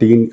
3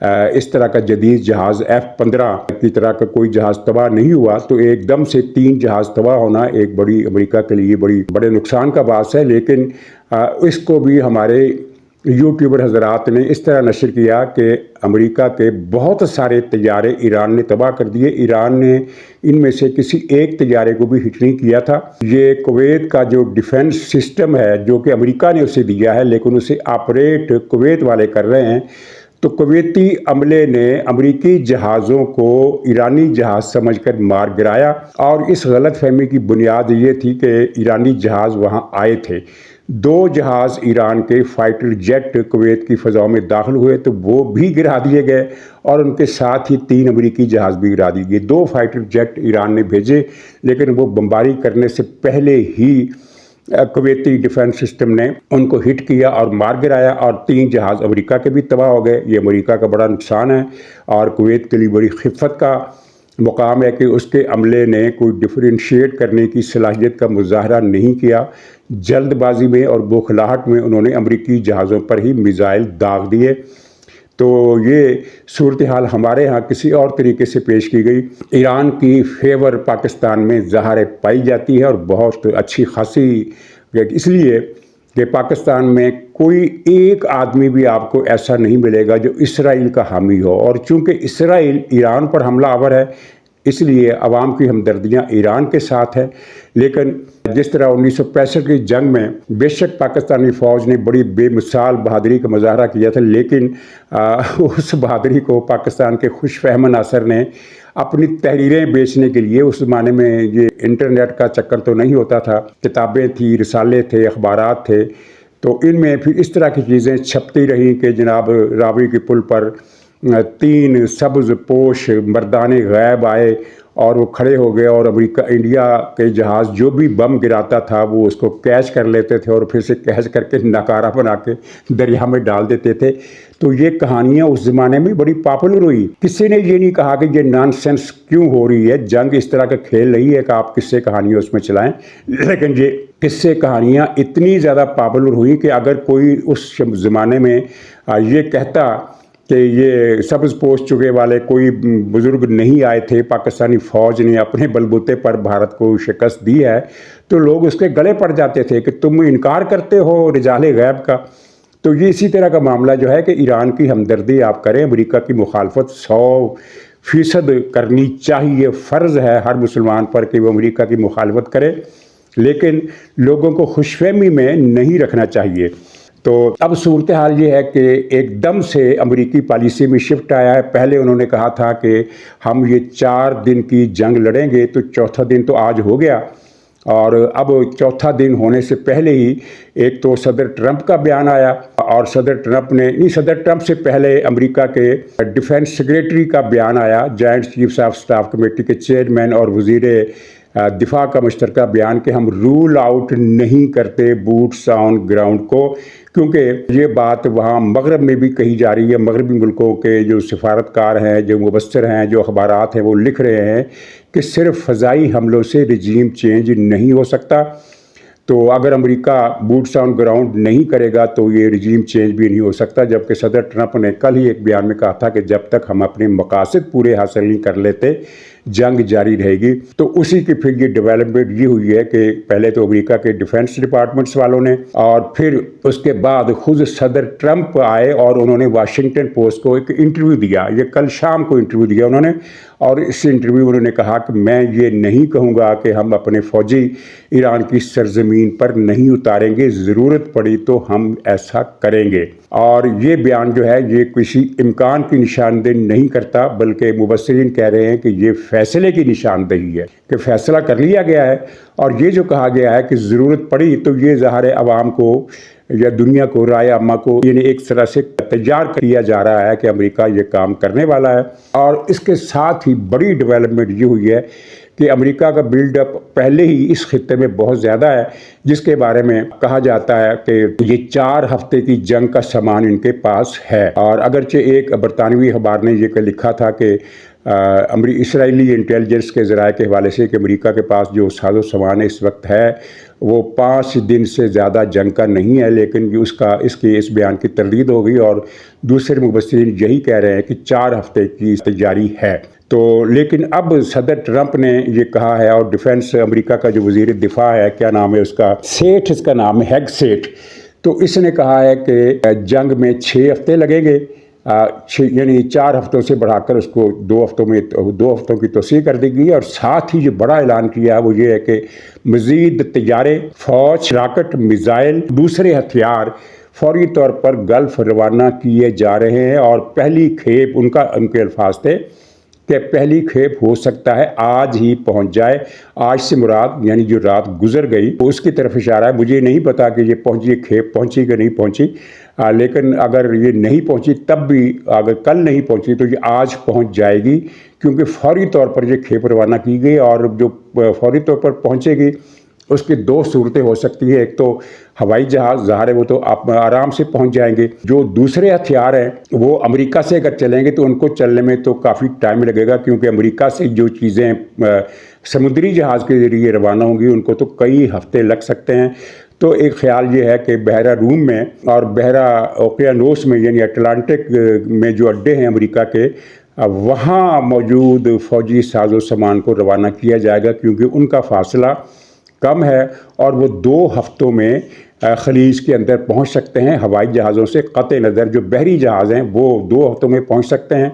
اس طرح کا جدید جہاز F-15 کی طرح کا کوئی جہاز تباہ نہیں ہوا، تو ایک دم سے 3 جہاز تباہ ہونا ایک بڑی امریکہ کے لیے بڑے نقصان کا باعث ہے۔ لیکن اس کو بھی ہمارے یوٹیوبر حضرات نے اس طرح نشر کیا کہ امریکہ کے بہت سارے طیارے ایران نے تباہ کر دیے، ایران نے ان میں سے کسی ایک طیارے کو بھی ہٹ نہیں کیا تھا۔ یہ کویت کا جو ڈیفنس سسٹم ہے جو کہ امریکہ نے اسے دیا ہے، لیکن اسے آپریٹ کویت والے کر رہے ہیں، تو کویتی عملے نے امریکی جہازوں کو ایرانی جہاز سمجھ کر مار گرایا، اور اس غلط فہمی کی بنیاد یہ تھی کہ ایرانی جہاز وہاں آئے تھے۔ 2 جہاز ایران کے فائٹر جیٹ کویت کی فضاؤں میں داخل ہوئے تو وہ بھی گرا دیے گئے، اور ان کے ساتھ ہی 3 امریکی جہاز بھی گرا دیے گئے۔ 2 فائٹر جیٹ ایران نے بھیجے، لیکن وہ بمباری کرنے سے پہلے ہی کویتی ڈیفنس سسٹم نے ان کو ہٹ کیا اور مار گرایا، اور 3 جہاز امریکہ کے بھی تباہ ہو گئے۔ یہ امریکہ کا بڑا نقصان ہے، اور کویت کے لیے بڑی خفت کا مقام ہے کہ اس کے عملے نے کوئی ڈفرینشیٹ کرنے کی صلاحیت کا مظاہرہ نہیں کیا۔ جلد بازی میں اور بوکھلاہٹ میں انہوں نے امریکی جہازوں پر ہی میزائل داغ دیے۔ تو یہ صورتحال ہمارے ہاں کسی اور طریقے سے پیش کی گئی۔ ایران کی فیور پاکستان میں ظاہر پائی جاتی ہے، اور بہت اچھی خاصی، اس لیے کہ پاکستان میں کوئی ایک آدمی بھی آپ کو ایسا نہیں ملے گا جو اسرائیل کا حامی ہو، اور چونکہ اسرائیل ایران پر حملہ آور ہے، اس لیے عوام کی ہمدردیاں ایران کے ساتھ ہے۔ لیکن جس طرح 1965 کی جنگ میں بے شک پاکستانی فوج نے بڑی بے مثال بہادری کا مظاہرہ کیا تھا، لیکن اس بہادری کو پاکستان کے خوش فہم عناصر نے اپنی تحریریں بیچنے کے لیے، اس زمانے میں یہ انٹرنیٹ کا چکر تو نہیں ہوتا تھا، کتابیں تھیں، رسالے تھے، اخبارات تھے، تو ان میں پھر اس طرح کی چیزیں چھپتی رہیں کہ جناب راوی کے پل پر 3 سبز پوش مردان غیب آئے اور وہ کھڑے ہو گئے، اور انڈیا کے جہاز جو بھی بم گراتا تھا وہ اس کو کیچ کر لیتے تھے، اور پھر سے کیچ کر کے ناکارہ بنا کے دریا میں ڈال دیتے تھے۔ تو یہ کہانیاں اس زمانے میں بڑی پاپولر ہوئی۔ کسی نے یہ نہیں کہا کہ یہ نان سینس کیوں ہو رہی ہے، جنگ اس طرح کا کھیل نہیں ہے کہ آپ قصے کہانیاں اس میں چلائیں، لیکن یہ قصے کہانیاں اتنی زیادہ پاپولر ہوئی کہ اگر کوئی اس زمانے میں یہ کہتا کہ یہ سبز پوش چگے والے کوئی بزرگ نہیں آئے تھے، پاکستانی فوج نے اپنے بلبوتے پر بھارت کو شکست دی ہے، تو لوگ اس کے گلے پڑ جاتے تھے کہ تم انکار کرتے ہو رجال غیب کا۔ تو یہ اسی طرح کا معاملہ جو ہے کہ ایران کی ہمدردی آپ کریں، امریکہ کی مخالفت 100% کرنی چاہیے، فرض ہے ہر مسلمان پر کہ وہ امریکہ کی مخالفت کرے، لیکن لوگوں کو خوش فہمی میں نہیں رکھنا چاہیے۔ تو اب صورتحال یہ ہے کہ ایک دم سے امریکی پالیسی میں شفٹ آیا ہے۔ پہلے انہوں نے کہا تھا کہ ہم یہ 4 دن کی جنگ لڑیں گے، تو چوتھا دن تو آج ہو گیا، اور اب چوتھا دن ہونے سے پہلے ہی ایک تو صدر ٹرمپ کا بیان آیا، اور صدر ٹرمپ سے پہلے امریکہ کے ڈیفنس سیکریٹری کا بیان آیا، joint chiefs of staff committee کے چیئرمین اور وزیر دفاع کا مشترکہ بیان کہ ہم رول آؤٹ نہیں کرتے بوٹس آن گراؤنڈ کو، کیونکہ یہ بات وہاں مغرب میں بھی کہی جا رہی ہے۔ مغربی ملکوں کے جو سفارتکار ہیں، جو مبصر ہیں، جو اخبارات ہیں، وہ لکھ رہے ہیں کہ صرف فضائی حملوں سے رجیم چینج نہیں ہو سکتا، تو اگر امریکہ بوٹس آن گراؤنڈ نہیں کرے گا تو یہ رجیم چینج بھی نہیں ہو سکتا۔ جبکہ صدر ٹرمپ نے کل ہی ایک بیان میں کہا تھا کہ جب تک ہم اپنے مقاصد پورے حاصل نہیں کر لیتے جنگ جاری رہے گی۔ تو اسی کی پھر یہ ڈیولپمنٹ یہ ہوئی ہے کہ پہلے تو امریکہ کے ڈیفنس ڈپارٹمنٹس والوں نے، اور پھر اس کے بعد خود صدر ٹرمپ آئے اور انہوں نے واشنگٹن پوسٹ کو ایک انٹرویو دیا، یہ کل شام کو انٹرویو دیا انہوں نے، اور اس انٹرویو میں انہوں نے کہا کہ میں یہ نہیں کہوں گا کہ ہم اپنے فوجی ایران کی سرزمین پر نہیں اتاریں گے، ضرورت پڑی تو ہم ایسا کریں گے۔ اور یہ بیان جو ہے یہ کسی امکان کی نشاندہی نہیں کرتا، بلکہ مبصرین کہہ رہے ہیں کہ یہ فیصلے کی نشاندہی ہے کہ فیصلہ کر لیا گیا ہے، اور یہ جو کہا گیا ہے کہ ضرورت پڑی تو یہ ظاہر عوام کو یا دنیا کو، رائے عامہ کو، یعنی ایک طرح سے تیار کیا جا رہا ہے کہ امریکہ یہ کام کرنے والا ہے۔ اور اس کے ساتھ ہی بڑی ڈیولپمنٹ یہ ہوئی ہے کہ امریکہ کا بلڈ اپ پہلے ہی اس خطے میں بہت زیادہ ہے، جس کے بارے میں کہا جاتا ہے کہ یہ 4 ہفتے کی جنگ کا سامان ان کے پاس ہے۔ اور اگرچہ ایک برطانوی اخبار نے یہ لکھا تھا کہ اسرائیلی انٹیلیجنس کے ذرائع کے حوالے سے کہ امریکہ کے پاس جو ساز و سامان اس وقت ہے وہ 5 دن سے زیادہ جنگ کا نہیں ہے، لیکن اس بیان کی تردید ہو گئی اور دوسرے مبصرین یہی کہہ رہے ہیں کہ 4 ہفتے کی تیاری ہے۔ تو لیکن اب صدر ٹرمپ نے یہ کہا ہے، اور ڈیفنس امریکہ کا جو وزیر دفاع ہے، کیا نام ہے اس کا، سیٹھ اس کا نام ہے، ہیگ سیٹھ، تو اس نے کہا ہے کہ جنگ میں 6 ہفتے لگیں گے، یعنی 4 ہفتوں سے بڑھا کر اس کو 2 ہفتوں کی توسیع کر دی گئی، اور ساتھ ہی جو بڑا اعلان کیا ہے وہ یہ ہے کہ مزید طیارے، فوج، راکٹ، میزائل، دوسرے ہتھیار فوری طور پر گلف روانہ کیے جا رہے ہیں، اور پہلی کھیپ ان کے الفاظ تھے کہ پہلی کھیپ ہو سکتا ہے آج ہی پہنچ جائے۔ آج سے مراد یعنی جو رات گزر گئی اس کی طرف اشارہ ہے۔ مجھے نہیں پتا کہ یہ کھیپ پہنچی کہ نہیں پہنچی، لیکن اگر یہ نہیں پہنچی تب بھی، اگر کل نہیں پہنچی تو یہ آج پہنچ جائے گی، کیونکہ فوری طور پر یہ کھیپ روانہ کی گئی، اور جو فوری طور پر پہنچے گی اس کی 2 صورتیں ہو سکتی ہیں۔ ایک تو ہوائی جہاز، ظاہر ہے وہ تو آپ آرام سے پہنچ جائیں گے۔ جو دوسرے ہتھیار ہیں وہ امریکہ سے اگر چلیں گے تو ان کو چلنے میں تو کافی ٹائم لگے گا، کیونکہ امریکہ سے جو چیزیں سمندری جہاز کے ذریعے روانہ ہوں گی ان کو تو کئی ہفتے لگ سکتے ہیں۔ تو ایک خیال یہ ہے کہ بحیرہ روم میں اور بحیرہ اوقیانوس میں، یعنی اٹلانٹک میں جو اڈے ہیں امریکہ کے، وہاں موجود فوجی ساز و سامان کو روانہ کیا جائے گا، کیونکہ ان کا فاصلہ کم ہے اور وہ 2 ہفتوں میں خلیج کے اندر پہنچ سکتے ہیں ہوائی جہازوں سے۔ قطع نظر جو بحری جہاز ہیں وہ 2 ہفتوں میں پہنچ سکتے ہیں،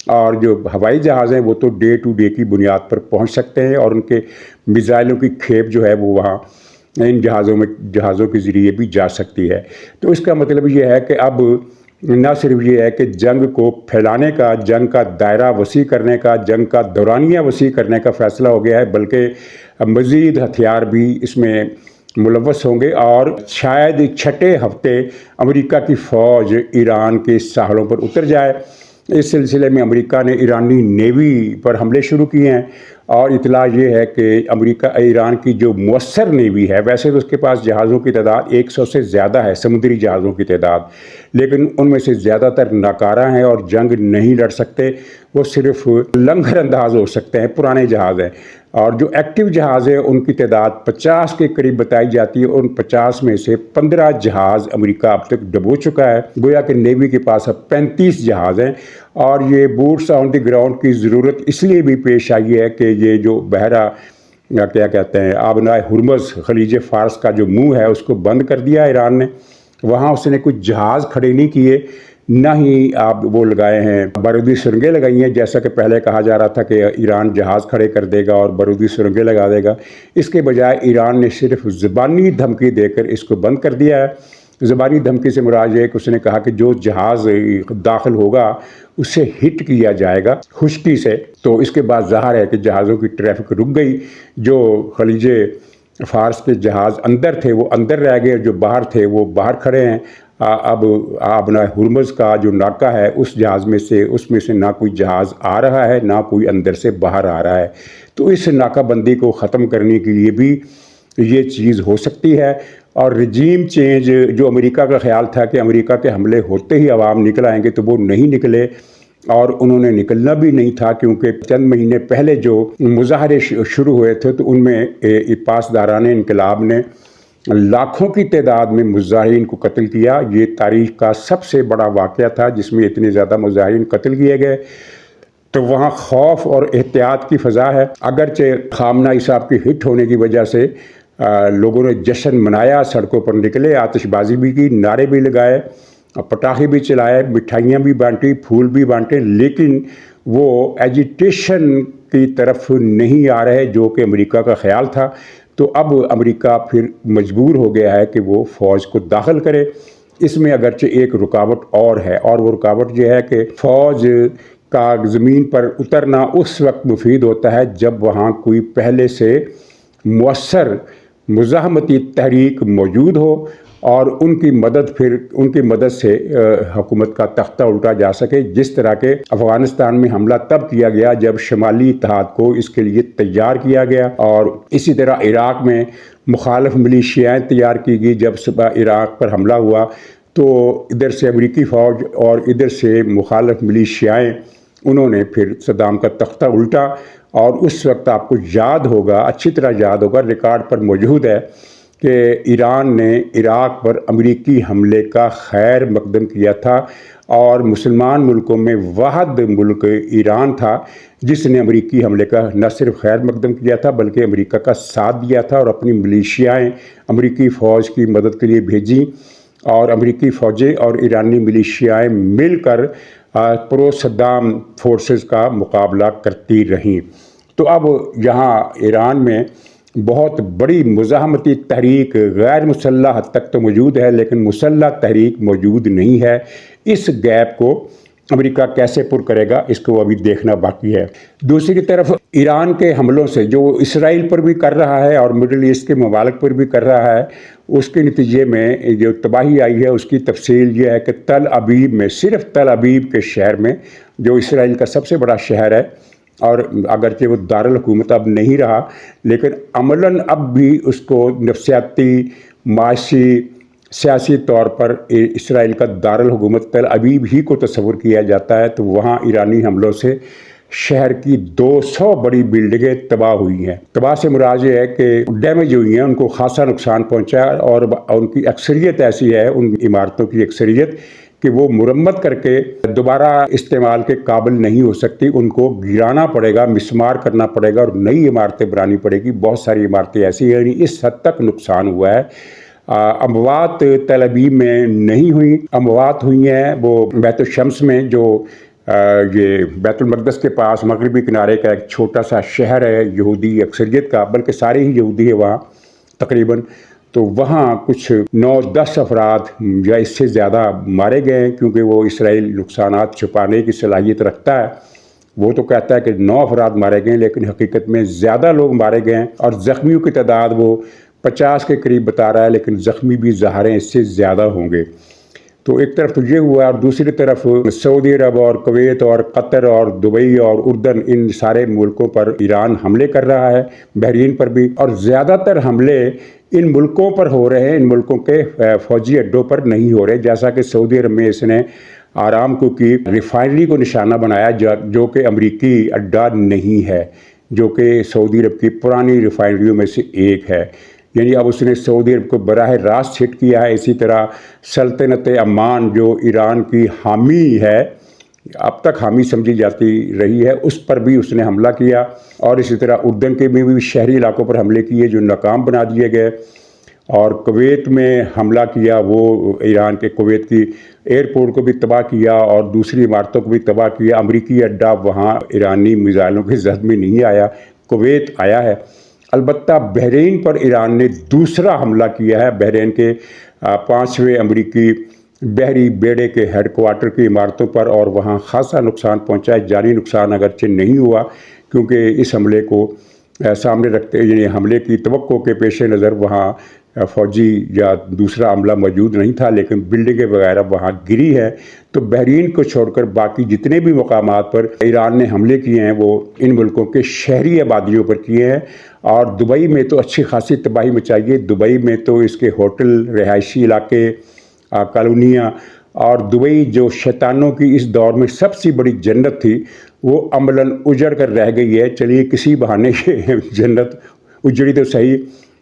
اور جو ہوائی جہاز ہیں وہ تو ڈے ٹو ڈے کی بنیاد پر پہنچ سکتے ہیں، اور ان کے میزائلوں کی کھیپ جو ہے وہ وہاں ان جہازوں کے ذریعے بھی جا سکتی ہے۔ تو اس کا مطلب یہ ہے کہ اب نہ صرف یہ ہے کہ جنگ کو پھیلانے کا، جنگ کا دائرہ وسیع کرنے کا، جنگ کا دورانیہ وسیع کرنے کا فیصلہ ہو گیا ہے، بلکہ مزید ہتھیار بھی اس میں ملوث ہوں گے، اور شاید 6 ہفتے امریکہ کی فوج ایران کے ساحلوں پر اتر جائے۔ اس سلسلے میں امریکہ نے ایرانی نیوی پر حملے شروع کیے ہیں، اور اطلاع یہ ہے کہ ایران کی جو مؤثر نیوی ہے، ویسے تو اس کے پاس جہازوں کی تعداد 100 سے زیادہ ہے، سمندری جہازوں کی تعداد، لیکن ان میں سے زیادہ تر ناکارہ ہیں اور جنگ نہیں لڑ سکتے، وہ صرف لنگر انداز ہو سکتے ہیں، پرانے جہاز ہیں۔ اور جو ایکٹیو جہاز ہیں ان کی تعداد 50 کے قریب بتائی جاتی ہے، ان 50 میں سے 15 جہاز امریکہ اب تک ڈبو چکا ہے، گویا کہ نیوی کے پاس اب 35 جہاز ہیں۔ اور یہ بوٹس آن دی گراؤنڈ کی ضرورت اس لیے بھی پیش آئی ہے کہ یہ جو بحیرہ کیا کہتے ہیں آبنائے ہرمز، خلیج فارس کا جو منہ ہے اس کو بند کر دیا ایران نے، وہاں اس نے کچھ جہاز کھڑے نہیں کیے، نہ ہی آپ وہ لگائے ہیں بارودی سرنگیں لگائی ہیں، جیسا کہ پہلے کہا جا رہا تھا کہ ایران جہاز کھڑے کر دے گا اور بارودی سرنگیں لگا دے گا۔ اس کے بجائے ایران نے صرف زبانی دھمکی دے کر اس کو بند کر دیا ہے۔ زبانی دھمکی سے مراد یہ ہے کہ اس نے کہا کہ جو جہاز داخل ہوگا اسے ہٹ کیا جائے گا خشکی سے، تو اس کے بعد ظاہر ہے کہ جہازوں کی ٹریفک رک گئی، جو خلیج فارس کے جہاز اندر تھے وہ اندر رہ گئے، جو باہر تھے وہ باہر کھڑے ہیں۔ اب آبنائے ہرمز کا جو ناکہ ہے اس میں سے نہ کوئی جہاز آ رہا ہے، نہ کوئی اندر سے باہر آ رہا ہے۔ تو اس ناکہ بندی کو ختم کرنے کے لیے بھی یہ چیز ہو سکتی ہے، اور رجیم چینج جو امریکہ کا خیال تھا کہ امریکہ کے حملے ہوتے ہی عوام نکل آئیں گے، تو وہ نہیں نکلے، اور انہوں نے نکلنا بھی نہیں تھا، کیونکہ چند مہینے پہلے جو مظاہرے شروع ہوئے تھے تو ان میں پاسداران انقلاب نے لاکھوں کی تعداد میں مظاہرین کو قتل کیا۔ یہ تاریخ کا سب سے بڑا واقعہ تھا جس میں اتنے زیادہ مظاہرین قتل کیے گئے۔ تو وہاں خوف اور احتیاط کی فضا ہے، اگرچہ خامنہ ای صاحب کی ہٹ ہونے کی وجہ سے لوگوں نے جشن منایا، سڑکوں پر نکلے، آتش بازی بھی کی، نعرے بھی لگائے، پٹاخے بھی چلائے، مٹھائیاں بھی بانٹی، پھول بھی بانٹے، لیکن وہ ایجیٹیشن کی طرف نہیں آ رہے جو کہ امریکہ کا خیال تھا۔ تو اب امریکہ پھر مجبور ہو گیا ہے کہ وہ فوج کو داخل کرے۔ اس میں اگرچہ ایک رکاوٹ اور ہے، اور وہ رکاوٹ یہ ہے کہ فوج کا زمین پر اترنا اس وقت مفید ہوتا ہے جب وہاں کوئی پہلے سے مؤثر مزاحمتی تحریک موجود ہو، اور ان کی مدد سے حکومت کا تختہ الٹا جا سکے، جس طرح کے افغانستان میں حملہ تب کیا گیا جب شمالی اتحاد کو اس کے لیے تیار کیا گیا، اور اسی طرح عراق میں مخالف ملیشیائیں تیار کی گئی۔ جب عراق پر حملہ ہوا تو ادھر سے امریکی فوج اور ادھر سے مخالف ملیشیائیں انہوں نے پھر صدام کا تختہ الٹا، اور اس وقت آپ کو یاد ہوگا، اچھی طرح یاد ہوگا، ریکارڈ پر موجود ہے کہ ایران نے عراق پر امریکی حملے کا خیر مقدم کیا تھا، اور مسلمان ملکوں میں واحد ملک ایران تھا جس نے امریکی حملے کا نہ صرف خیر مقدم کیا تھا بلکہ امریکہ کا ساتھ دیا تھا، اور اپنی ملیشیائیں امریکی فوج کی مدد کے لیے بھیجیں، اور امریکی فوجیں اور ایرانی ملیشیائیں مل کر پرو صدام فورسز کا مقابلہ کرتی رہیں۔ تو اب یہاں ایران میں بہت بڑی مزاحمتی تحریک غیر مسلح حد تک تو موجود ہے، لیکن مسلح تحریک موجود نہیں ہے۔ اس گیپ کو امریکہ کیسے پر کرے گا، اس کو ابھی دیکھنا باقی ہے۔ دوسری طرف ایران کے حملوں سے جو اسرائیل پر بھی کر رہا ہے اور مڈل ایسٹ کے ممالک پر بھی کر رہا ہے، اس کے نتیجے میں جو تباہی آئی ہے اس کی تفصیل یہ ہے کہ تل ابیب میں، صرف تل ابیب کے شہر میں، جو اسرائیل کا سب سے بڑا شہر ہے، اور اگرچہ وہ دارالحکومت اب نہیں رہا، لیکن عملاً اب بھی اس کو نفسیاتی، معاشی، سیاسی طور پر اسرائیل کا دارالحکومت تل ابیب ہی کو تصور کیا جاتا ہے۔ تو وہاں ایرانی حملوں سے شہر کی 200 بڑی بلڈنگیں تباہ ہوئی ہیں۔ تباہ سے مراد یہ ہے کہ ڈیمیج ہوئی ہیں، ان کو خاصا نقصان پہنچا ہے، اور ان کی اکثریت ایسی ہے، ان عمارتوں کی اکثریت، کہ وہ مرمت کر کے دوبارہ استعمال کے قابل نہیں ہو سکتی، ان کو گرانا پڑے گا، مسمار کرنا پڑے گا اور نئی عمارتیں بنانی پڑے گی۔ بہت ساری عمارتیں ایسی ہیں، یعنی اس حد تک نقصان ہوا ہے۔ اموات تل ابیب میں نہیں ہوئی، اموات ہوئی ہیں وہ بیت الشمس میں، جو یہ بیت المقدس کے پاس مغربی کنارے کا ایک چھوٹا سا شہر ہے یہودی اکثریت کا، بلکہ سارے ہی یہودی ہے وہاں تقریباً، تو وہاں کچھ 9-10 افراد یا اس سے زیادہ مارے گئے ہیں، کیونکہ وہ اسرائیل نقصانات چھپانے کی صلاحیت رکھتا ہے۔ وہ تو کہتا ہے کہ 9 افراد مارے گئے، لیکن حقیقت میں زیادہ لوگ مارے گئے ہیں، اور زخمیوں کی تعداد وہ 50 کے قریب بتا رہا ہے، لیکن زخمی بھی ظاہر ہیں اس سے زیادہ ہوں گے۔ تو ایک طرف تو یہ ہوا، اور دوسری طرف سعودی عرب اور کویت اور قطر اور دبئی اور اردن، ان سارے ملکوں پر ایران حملے کر رہا ہے، بحرین پر بھی، اور زیادہ تر حملے ان ملکوں پر ہو رہے ہیں، ان ملکوں کے فوجی اڈوں پر نہیں ہو رہے، جیسا کہ سعودی عرب میں اس نے آرامکو کی ریفائنری کو نشانہ بنایا، جو کہ امریکی اڈا نہیں ہے، جو کہ سعودی عرب کی پرانی ریفائنریوں میں سے ایک ہے، یعنی اب اس نے سعودی عرب کو براہ راست ہٹ کیا ہے۔ اسی طرح سلطنت عمان جو ایران کی حامی ہے، اب تک حامی سمجھی جاتی رہی ہے، اس پر بھی اس نے حملہ کیا، اور اسی طرح اردن کے بھی شہری علاقوں پر حملے کیے جو ناکام بنا دیے گئے، اور کویت میں حملہ کیا، وہ ایران کے کویت کی ایئرپورٹ کو بھی تباہ کیا اور دوسری عمارتوں کو بھی تباہ کیا۔ امریکی اڈا وہاں ایرانی میزائلوں کے زد میں نہیں آیا، کویت آیا ہے۔ البتہ بحرین پر ایران نے دوسرا حملہ کیا ہے، بحرین کے 5ویں امریکی بحری بیڑے کے ہیڈ کوارٹر کی عمارتوں پر، اور وہاں خاصا نقصان پہنچا ہے، جانی نقصان اگرچہ نہیں ہوا، کیونکہ اس حملے کو سامنے رکھتے، یعنی حملے کی توقع کے پیش نظر وہاں فوجی یا دوسرا عملہ موجود نہیں تھا، لیکن بلڈنگیں وغیرہ وہاں گری ہیں۔ تو بحرین کو چھوڑ کر باقی جتنے بھی مقامات پر ایران نے حملے کیے ہیں وہ ان ملکوں کے شہری آبادیوں پر کیے ہیں، اور دبئی میں تو اچھی خاصی تباہی مچائی ہے۔ دبئی میں تو اس کے ہوٹل، رہائشی علاقے، کالونیاں، اور دبئی جو شیطانوں کی اس دور میں سب سے بڑی جنت تھی، وہ عملاً اجڑ کر رہ گئی ہے۔ چلیے کسی بہانے یہ جنت اجڑی تو صحیح،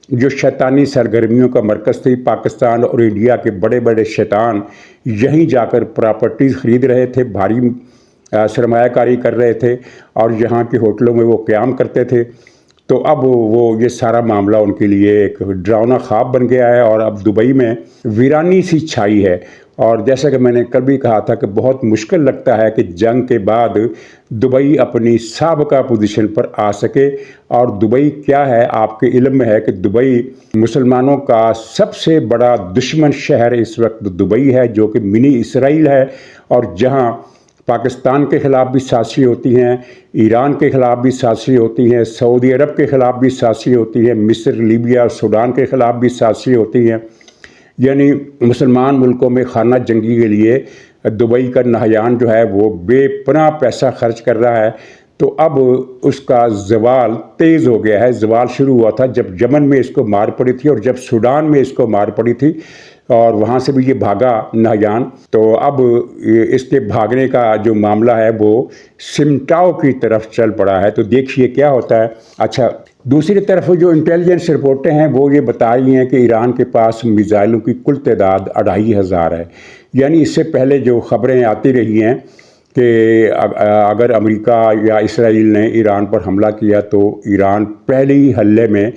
جو شیطانی سرگرمیوں کا مرکز تھی۔ پاکستان اور انڈیا کے بڑے بڑے شیطان یہیں جا کر پراپرٹیز خرید رہے تھے، بھاری سرمایہ کاری کر رہے تھے، اور یہاں کے ہوٹلوں میں وہ قیام کرتے تھے۔ تو اب وہ یہ سارا معاملہ ان کے لیے ایک ڈراؤنا خواب بن گیا ہے، اور اب دبئی میں ویرانی سی چھائی ہے۔ اور جیسا کہ میں نے کل بھی کہا تھا کہ بہت مشکل لگتا ہے کہ جنگ کے بعد دبئی اپنی سابقہ پوزیشن پر آ سکے، اور دبئی کیا ہے، آپ کے علم میں ہے کہ دبئی مسلمانوں کا سب سے بڑا دشمن شہر اس وقت دبئی ہے، جو کہ منی اسرائیل ہے، اور جہاں پاکستان کے خلاف بھی سازشیں ہوتی ہیں، ایران کے خلاف بھی سازشیں ہوتی ہیں، سعودی عرب کے خلاف بھی سازشیں ہوتی ہیں، مصر، لیبیا اور سوڈان کے خلاف بھی سازشیں ہوتی ہیں، یعنی مسلمان ملکوں میں خانہ جنگی کے لیے دبئی کا نہیان جو ہے وہ بے پناہ پیسہ خرچ کر رہا ہے۔ تو اب اس کا زوال تیز ہو گیا ہے۔ زوال شروع ہوا تھا جب یمن میں اس کو مار پڑی تھی، اور جب سوڈان میں اس کو مار پڑی تھی، اور وہاں سے بھی یہ بھاگا ناہیان۔ تو اب اس کے بھاگنے کا جو معاملہ ہے وہ سمٹاؤ کی طرف چل پڑا ہے۔ تو دیکھیے کیا ہوتا ہے۔ اچھا، دوسری طرف جو انٹیلیجنس رپورٹیں ہیں وہ یہ بتا رہی ہیں کہ ایران کے پاس میزائلوں کی کل تعداد 2500 ہے۔ یعنی اس سے پہلے جو خبریں آتی رہی ہیں کہ اگر امریکہ یا اسرائیل نے ایران پر حملہ کیا تو ایران پہلے ہی حملے میں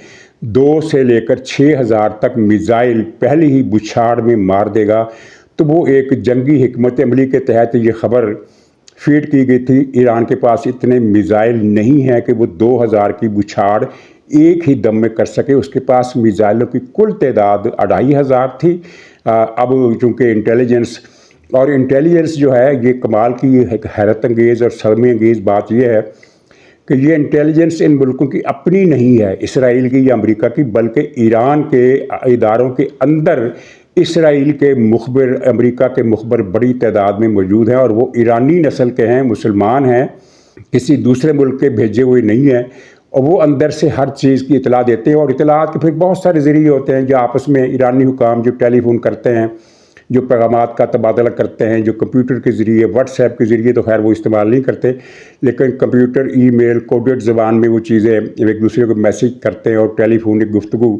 2 سے لے کر 6000 تک میزائل پہلے ہی بچھاڑ میں مار دے گا۔ تو وہ ایک جنگی حکمت عملی کے تحت یہ خبر فیڈ کی گئی تھی۔ ایران کے پاس اتنے میزائل نہیں ہیں کہ وہ 2000 کی بچھاڑ ایک ہی دم میں کر سکے۔ اس کے پاس میزائلوں کی کل تعداد 2500 تھی۔ اب چونکہ انٹیلیجنس جو ہے یہ کمال کی ایک حیرت انگیز اور صدمہ انگیز بات یہ ہے کہ یہ انٹیلیجنس ان ملکوں کی اپنی نہیں ہے، اسرائیل کی یا امریکہ کی، بلکہ ایران کے اداروں کے اندر اسرائیل کے مخبر، امریکہ کے مخبر بڑی تعداد میں موجود ہیں، اور وہ ایرانی نسل کے ہیں، مسلمان ہیں، کسی دوسرے ملک کے بھیجے ہوئے نہیں ہیں، اور وہ اندر سے ہر چیز کی اطلاع دیتے ہیں۔ اور اطلاعات کے پھر بہت سارے ذریعے ہوتے ہیں جو آپس میں ایرانی حکام جو ٹیلی فون کرتے ہیں، جو پیغامات کا تبادلہ کرتے ہیں، جو کمپیوٹر کے ذریعے، واٹس ایپ کے ذریعے تو خیر وہ استعمال نہیں کرتے، لیکن کمپیوٹر، ای میل، کوڈڈ زبان میں وہ چیزیں ایک دوسرے کو میسیج کرتے ہیں اور ٹیلی فونک گفتگو،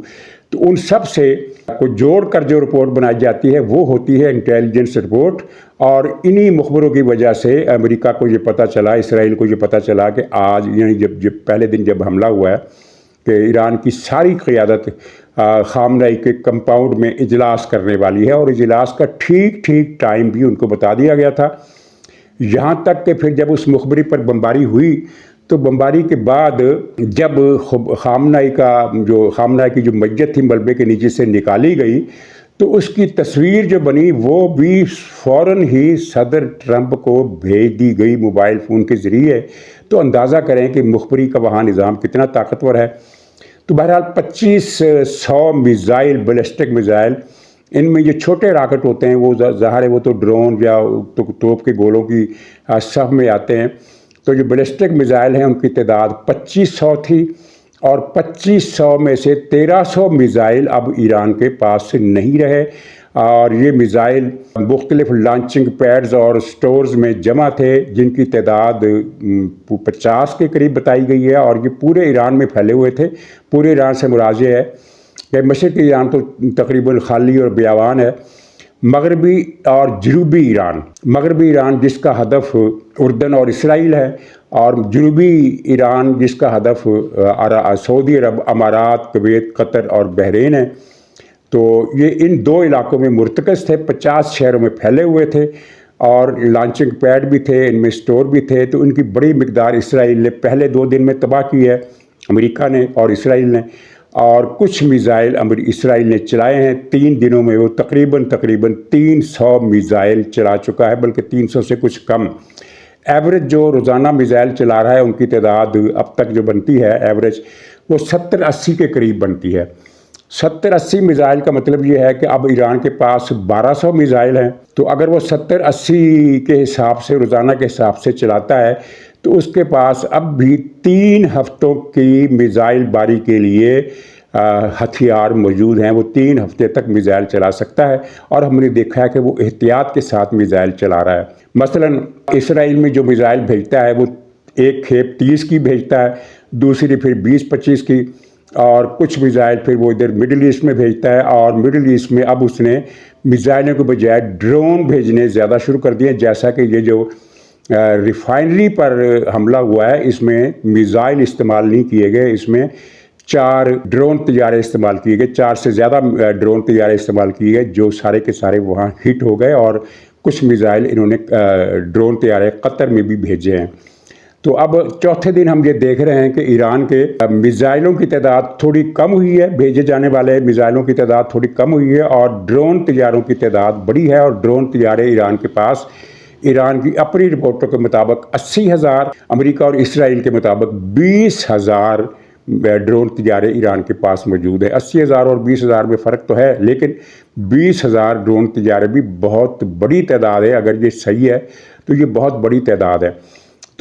تو ان سب سے کو جوڑ کر جو رپورٹ بنائی جاتی ہے وہ ہوتی ہے انٹیلیجنس رپورٹ۔ اور انہی مخبروں کی وجہ سے امریکہ کو یہ پتہ چلا، اسرائیل کو یہ پتہ چلا کہ آج یعنی جب پہلے دن جب حملہ ہوا ہے کہ ایران کی ساری قیادت خامنئی کے کمپاؤنڈ میں اجلاس کرنے والی ہے، اور اجلاس کا ٹھیک ٹائم بھی ان کو بتا دیا گیا تھا۔ یہاں تک کہ پھر جب اس مخبری پر بمباری ہوئی تو بمباری کے بعد جب خامنئی کی جو میت تھی ملبے کے نیچے سے نکالی گئی تو اس کی تصویر جو بنی وہ بھی فوراً ہی صدر ٹرمپ کو بھیج دی گئی موبائل فون کے ذریعے۔ تو اندازہ کریں کہ مخبری کا وہاں نظام کتنا طاقتور ہے۔ تو بہرحال 2500 میزائل، بیلسٹک میزائل، ان میں یہ چھوٹے راکٹ ہوتے ہیں، وہ ظاہر ہے وہ تو ڈرون یا توپ کے گولوں کی صف میں آتے ہیں۔ تو جو بیلسٹک میزائل ہیں ان کی تعداد 2500 تھی، اور 2500 میں سے 1300 میزائل اب ایران کے پاس نہیں رہے، اور یہ میزائل مختلف لانچنگ پیڈز اور سٹورز میں جمع تھے جن کی تعداد 50 کے قریب بتائی گئی ہے، اور یہ پورے ایران میں پھیلے ہوئے تھے۔ پورے ایران سے مراد یہ ہے کہ مشرقی ایران تو تقریباً خالی اور بیابان ہے، مغربی اور جنوبی ایران جس کا ہدف اردن اور اسرائیل ہے، اور جنوبی ایران جس کا ہدف سعودی عرب، امارات، کویت، قطر اور بحرین ہے۔ تو یہ ان 2 علاقوں میں مرتکز تھے، 50 شہروں میں پھیلے ہوئے تھے، اور لانچنگ پیڈ بھی تھے، ان میں سٹور بھی تھے۔ تو ان کی بڑی مقدار اسرائیل نے پہلے 2 دن میں تباہ کی ہے، امریکہ نے اور اسرائیل نے، اور کچھ میزائل اسرائیل نے چلائے ہیں 3 دنوں میں۔ وہ تقریباً 300 میزائل چلا چکا ہے، بلکہ 300 سے کچھ کم۔ ایوریج جو روزانہ میزائل چلا رہا ہے ان کی تعداد اب تک جو بنتی ہے ایوریج، وہ 70-80 کے قریب بنتی ہے۔ 70-80 میزائل کا مطلب یہ ہے کہ اب ایران کے پاس 1200 میزائل ہیں۔ تو اگر وہ 70-80 کے حساب سے، روزانہ کے حساب سے چلاتا ہے تو اس کے پاس اب بھی 3 ہفتوں کی میزائل باری کے لیے ہتھیار موجود ہیں۔ وہ 3 ہفتے تک میزائل چلا سکتا ہے، اور ہم نے دیکھا ہے کہ وہ احتیاط کے ساتھ میزائل چلا رہا ہے۔ مثلاً اسرائیل میں جو میزائل بھیجتا ہے وہ ایک کھیپ 30 کی بھیجتا ہے، دوسری پھر 20-25 کی، اور کچھ میزائل پھر وہ ادھر مڈل ایسٹ میں بھیجتا ہے، اور مڈل ایسٹ میں اب اس نے میزائلوں کے بجائے ڈرون بھیجنے زیادہ شروع کر دیے۔ جیسا کہ یہ جو ریفائنری پر حملہ ہوا ہے اس میں میزائل استعمال نہیں کیے گئے، اس میں 4 ڈرون طیارے استعمال کیے گئے، 4 سے زیادہ ڈرون طیارے استعمال کیے گئے، جو سارے کے سارے وہاں ہٹ ہو گئے، اور کچھ میزائل انہوں نے ڈرون طیارے قطر میں بھی بھیجے ہیں۔ تو اب چوتھے دن ہم یہ دیکھ رہے ہیں کہ ایران کے میزائلوں کی تعداد تھوڑی کم ہوئی ہے، بھیجے جانے والے میزائلوں کی تعداد تھوڑی کم ہوئی ہے، اور ڈرون طیاروں کی تعداد بڑی ہے، اور ڈرون طیارے ایران کے پاس، ایران کی اپنی رپورٹوں کے مطابق 80,000، امریکہ اور اسرائیل کے مطابق 20,000 ڈرون طیارے ایران کے پاس موجود ہیں۔ 80,000 اور 20,000 میں فرق تو ہے، لیکن 20,000 ڈرون طیارے بھی بہت بڑی تعداد ہے۔ اگر یہ صحیح ہے تو یہ بہت بڑی تعداد ہے۔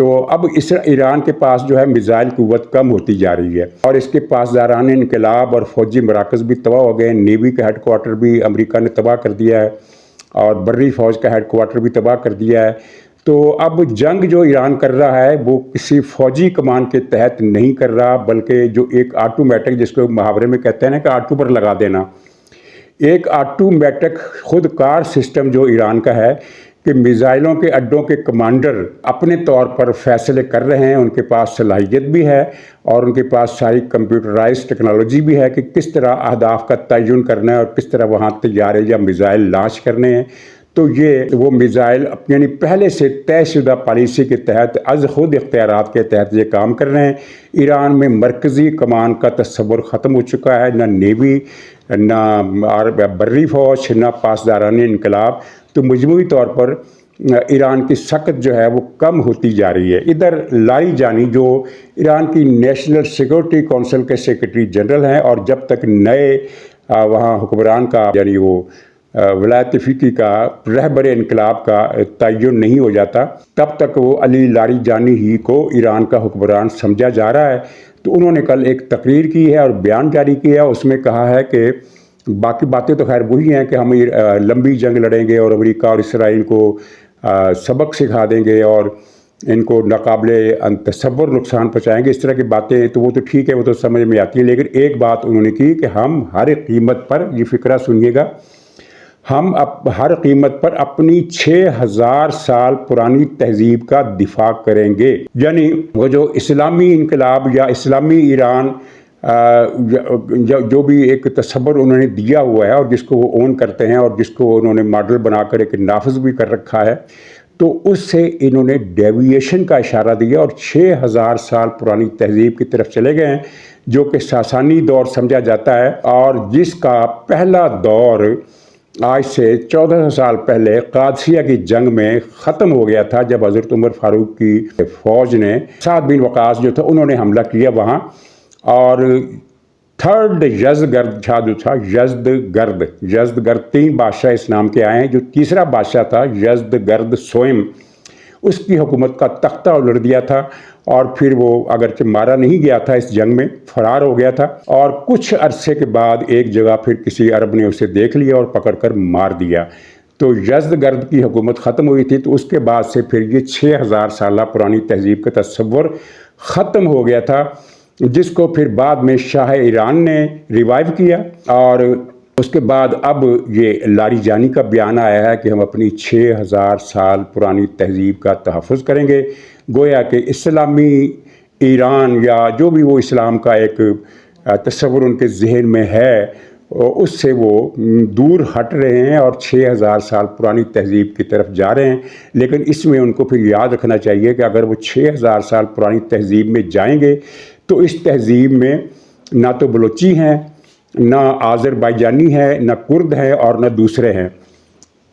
تو اب ایران کے پاس جو ہے میزائل قوت کم ہوتی جا رہی ہے، اور اس کے پاسداران انقلاب اور فوجی مراکز بھی تباہ ہو گئے. نیوی کا ہیڈ کوارٹر بھی امریکہ نے تباہ کر دیا ہے، اور بری فوج کا ہیڈ کوارٹر بھی تباہ کر دیا ہے. تو اب جنگ جو ایران کر رہا ہے وہ کسی فوجی کمان کے تحت نہیں کر رہا، بلکہ جو ایک آٹومیٹک، جس کو محاورے میں کہتے ہیں نا کہ آٹو پر لگا دینا، ایک آٹومیٹک خود کار سسٹم جو ایران کا ہے کہ میزائلوں کے اڈوں کے کمانڈر اپنے طور پر فیصلے کر رہے ہیں. ان کے پاس صلاحیت بھی ہے اور ان کے پاس ساری کمپیوٹرائز ٹیکنالوجی بھی ہے کہ کس طرح اہداف کا تعین کرنا ہے اور کس طرح وہاں طیارے یا میزائل لانچ کرنے ہیں. تو یہ وہ میزائل یعنی پہلے سے طے شدہ پالیسی کے تحت از خود اختیارات کے تحت یہ کام کر رہے ہیں. ایران میں مرکزی کمان کا تصور ختم ہو چکا ہے، نہ نیوی، نہ بری فوج، نہ پاسداران انقلاب. تو مجموعی طور پر ایران کی سکت جو ہے وہ کم ہوتی جا رہی ہے. ادھر لاری جانی جو ایران کی نیشنل سیکورٹی کونسل کے سیکرٹری جنرل ہیں، اور جب تک نئے وہاں حکمران کا یعنی وہ ولایت فقیہ کا رہبر انقلاب کا تعین نہیں ہو جاتا، تب تک وہ علی لاری جانی ہی کو ایران کا حکمران سمجھا جا رہا ہے. تو انہوں نے کل ایک تقریر کی ہے اور بیان جاری کیا ہے. اس میں کہا ہے کہ باقی باتیں تو خیر وہی ہیں کہ ہم لمبی جنگ لڑیں گے اور امریکہ اور اسرائیل کو سبق سکھا دیں گے اور ان کو ناقابل تصور نقصان پہنچائیں گے، اس طرح کی باتیں تو وہ تو ٹھیک ہے، وہ تو سمجھ میں آتی ہیں. لیکن ایک بات انہوں نے کی کہ ہم ہر قیمت پر، یہ فقرہ سنیے گا، ہم ہر قیمت پر اپنی 6000 سال پرانی تہذیب کا دفاع کریں گے. یعنی وہ جو اسلامی انقلاب یا اسلامی ایران جو بھی ایک تصور انہوں نے دیا ہوا ہے اور جس کو وہ اون کرتے ہیں اور جس کو انہوں نے ماڈل بنا کر ایک نافذ بھی کر رکھا ہے، تو اس سے انہوں نے ڈیویشن کا اشارہ دیا اور 6000 سال پرانی تہذیب کی طرف چلے گئے ہیں، جو کہ ساسانی دور سمجھا جاتا ہے، اور جس کا پہلا دور آج سے 1400 سال پہلے قادسیہ کی جنگ میں ختم ہو گیا تھا، جب حضرت عمر فاروق کی فوج نے سعد بن وقاص جو تھا انہوں نے حملہ کیا وہاں. اور تھرڈ یزدگرد شاہ جو تھا، یزدگرد 3 بادشاہ اس نام کے آئے ہیں. جو تیسرا بادشاہ تھا یزدگرد سوئم، اس کی حکومت کا تختہ الٹ دیا تھا، اور پھر وہ اگرچہ مارا نہیں گیا تھا اس جنگ میں، فرار ہو گیا تھا، اور کچھ عرصے کے بعد ایک جگہ پھر کسی عرب نے اسے دیکھ لیا اور پکڑ کر مار دیا. تو یزدگرد کی حکومت ختم ہوئی تھی. تو اس کے بعد سے پھر یہ 6000 سالہ پرانی تہذیب کا تصور ختم ہو گیا تھا، جس کو پھر بعد میں شاہ ایران نے ریوائیو کیا. اور اس کے بعد اب یہ لاری جانی کا بیان آیا ہے کہ ہم اپنی 6000 سال پرانی تہذیب کا تحفظ کریں گے. گویا کہ اسلامی ایران یا جو بھی وہ اسلام کا ایک تصور ان کے ذہن میں ہے، اس سے وہ دور ہٹ رہے ہیں اور 6000 سال پرانی تہذیب کی طرف جا رہے ہیں. لیکن اس میں ان کو پھر یاد رکھنا چاہیے کہ اگر وہ 6000 سال پرانی تہذیب میں جائیں گے تو اس تہذیب میں نہ تو بلوچی ہیں، نہ آذربائیجانی ہے، نہ کرد ہیں، اور نہ دوسرے ہیں،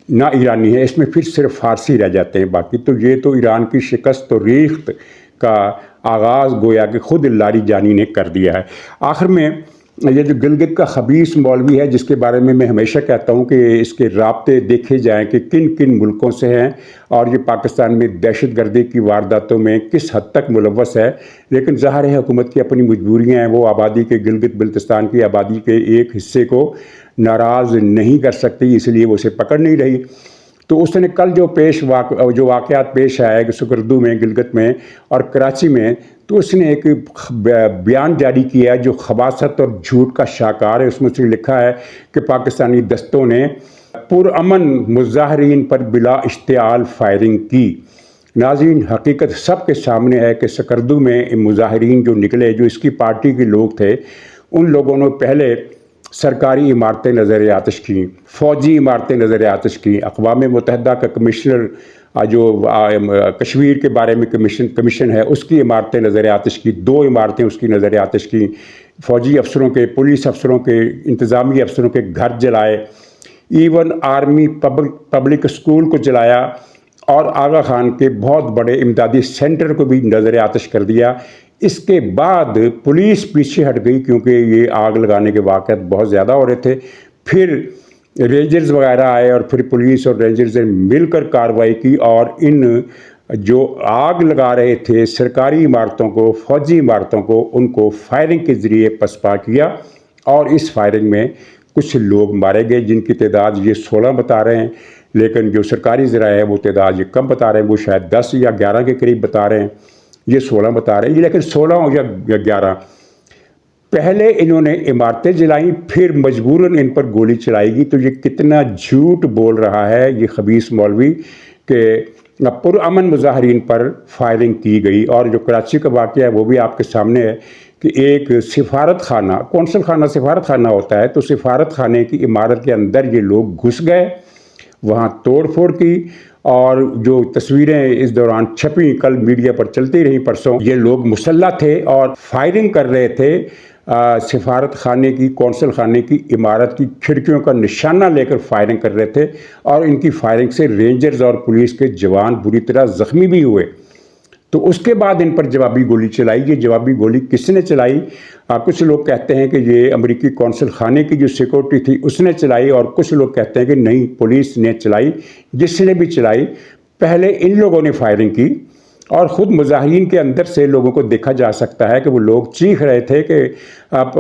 نہ ایرانی ہیں. اس میں پھر صرف فارسی رہ جاتے ہیں باقی. تو یہ تو ایران کی شکست و ریخت کا آغاز گویا کہ خود لاری جانی نے کر دیا ہے. آخر میں یہ جو گلگت کا خبیث مولوی ہے، جس کے بارے میں ہمیشہ کہتا ہوں کہ اس کے رابطے دیکھے جائیں کہ کن کن ملکوں سے ہیں اور یہ پاکستان میں دہشت گردی کی وارداتوں میں کس حد تک ملوث ہے. لیکن ظاہر ہے حکومت کی اپنی مجبوریاں ہیں، وہ آبادی کے گلگت بلتستان کی آبادی کے ایک حصے کو ناراض نہیں کر سکتی، اس لیے وہ اسے پکڑ نہیں رہی. تو اس نے کل جو واقعات پیش آئے کہ سکردو میں، گلگت میں اور کراچی میں، تو اس نے ایک بیان جاری کیا ہے جو خباثت اور جھوٹ کا شاہکار ہے. اس میں سے لکھا ہے کہ پاکستانی دستوں نے پرامن مظاہرین پر بلا اشتعال فائرنگ کی. ناظرین، حقیقت سب کے سامنے ہے کہ سکردو میں مظاہرین جو نکلے، جو اس کی پارٹی کے لوگ تھے، ان لوگوں نے پہلے سرکاری عمارتیں نظر آتش کیں، فوجی عمارتیں نظر آتش کیں. اقوام متحدہ کا کمشنر جو کشمیر کے بارے میں کمیشن ہے، اس کی عمارتیں نظر آتش کی، 2 عمارتیں اس کی نظر آتش کی. فوجی افسروں کے، پولیس افسروں کے، انتظامی افسروں کے گھر جلائے. ایون آرمی پبلک اسکول کو جلایا، اور آغا خان کے بہت بڑے امدادی سینٹر کو بھی نظر آتش کر دیا. اس کے بعد پولیس پیچھے ہٹ گئی کیونکہ یہ آگ لگانے کے واقعات بہت زیادہ ہو رہے تھے. پھر رینجرز وغیرہ آئے اور پھر پولیس اور رینجرز نے مل کر کارروائی کی اور ان جو آگ لگا رہے تھے سرکاری عمارتوں کو، فوجی عمارتوں کو، ان کو فائرنگ کے ذریعے پسپا کیا، اور اس فائرنگ میں کچھ لوگ مارے گئے جن کی تعداد یہ 16 بتا رہے ہیں، لیکن جو سرکاری ذرائع ہے وہ تعداد یہ کم بتا رہے ہیں، وہ شاید 10 یا 11 کے قریب بتا رہے ہیں، یہ 16 بتا رہے ہیں، لیکن 16 یا 11۔ پہلے انہوں نے عمارتیں جلائیں، پھر مجبوراً ان پر گولی چلائی گئی۔ تو یہ کتنا جھوٹ بول رہا ہے یہ خبیث مولوی کہ پرامن مظاہرین پر فائرنگ کی گئی۔ اور جو کراچی کا واقعہ ہے وہ بھی آپ کے سامنے ہے کہ ایک سفارت خانہ، کونسل خانہ سفارت خانہ ہوتا ہے، تو سفارت خانے کی عمارت کے اندر یہ لوگ گھس گئے، وہاں توڑ پھوڑ کی، اور جو تصویریں اس دوران چھپیں، کل میڈیا پر چلتی رہیں پرسوں، یہ لوگ مسلح تھے اور فائرنگ کر رہے تھے سفارت خانے کی، کونسل خانے کی عمارت کی کھڑکیوں کا نشانہ لے کر فائرنگ کر رہے تھے، اور ان کی فائرنگ سے رینجرز اور پولیس کے جوان بری طرح زخمی بھی ہوئے۔ تو اس کے بعد ان پر جوابی گولی چلائی۔ یہ جوابی گولی کس نے چلائی؟ کچھ لوگ کہتے ہیں کہ یہ امریکی کونسل خانے کی جو سیکورٹی تھی اس نے چلائی، اور کچھ لوگ کہتے ہیں کہ نہیں، پولیس نے چلائی۔ جس نے بھی چلائی، پہلے ان لوگوں نے فائرنگ کی، اور خود مظاہرین کے اندر سے لوگوں کو دیکھا جا سکتا ہے کہ وہ لوگ چیخ رہے تھے کہ آپ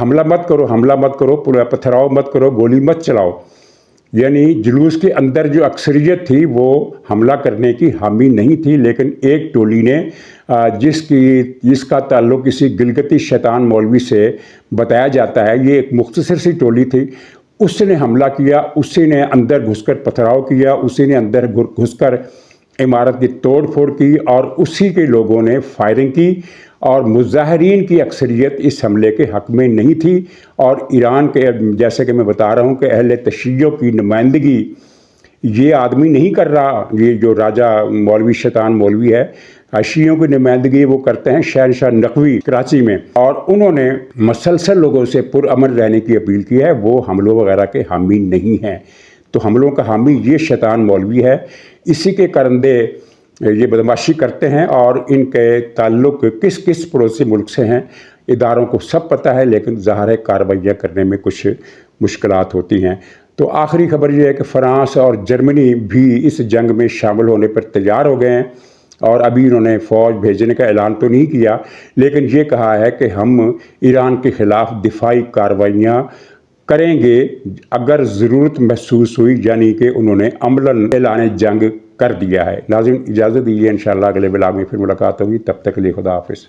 حملہ مت کرو، حملہ مت کرو، پتھراؤ مت کرو، گولی مت چلاؤ۔ یعنی جلوس کے اندر جو اکثریت تھی وہ حملہ کرنے کی حامی نہیں تھی، لیکن ایک ٹولی نے جس کا تعلق کسی گلگتی شیطان مولوی سے بتایا جاتا ہے، یہ ایک مختصر سی ٹولی تھی، اس نے حملہ کیا، اسی نے اندر گھس کر پتھراؤ کیا، اسی نے اندر گھس کر عمارت کی توڑ پھوڑ کی، اور اسی کے لوگوں نے فائرنگ کی، اور مظاہرین کی اکثریت اس حملے کے حق میں نہیں تھی۔ اور ایران کے، جیسے کہ میں بتا رہا ہوں کہ اہل تشیع کی نمائندگی یہ آدمی نہیں کر رہا، یہ جو راجہ مولوی شیطان مولوی ہے، شیعوں کی نمائندگی وہ کرتے ہیں شہنشاہ نقوی کراچی میں، اور انہوں نے مسلسل لوگوں سے پرامن رہنے کی اپیل کی ہے، وہ حملوں وغیرہ کے حامی نہیں ہیں۔ تو حملوں کا حامی یہ شیطان مولوی ہے، اسی کے کرندے یہ بدماشی کرتے ہیں، اور ان کے تعلق کس کس پڑوسی ملک سے ہیں اداروں کو سب پتہ ہے، لیکن ظاہر ہے کارروائیاں کرنے میں کچھ مشکلات ہوتی ہیں۔ تو آخری خبر یہ ہے کہ فرانس اور جرمنی بھی اس جنگ میں شامل ہونے پر تیار ہو گئے ہیں، اور ابھی انہوں نے فوج بھیجنے کا اعلان تو نہیں کیا، لیکن یہ کہا ہے کہ ہم ایران کے خلاف دفاعی کارروائیاں کریں گے اگر ضرورت محسوس ہوئی، یعنی کہ انہوں نے عملاً اعلان جنگ کر دیا ہے۔ ناظرین اجازت دیجیے، انشاءاللہ اگلے بلاگ میں پھر ملاقات ہوگی، تب تک کے لیے خدا حافظ۔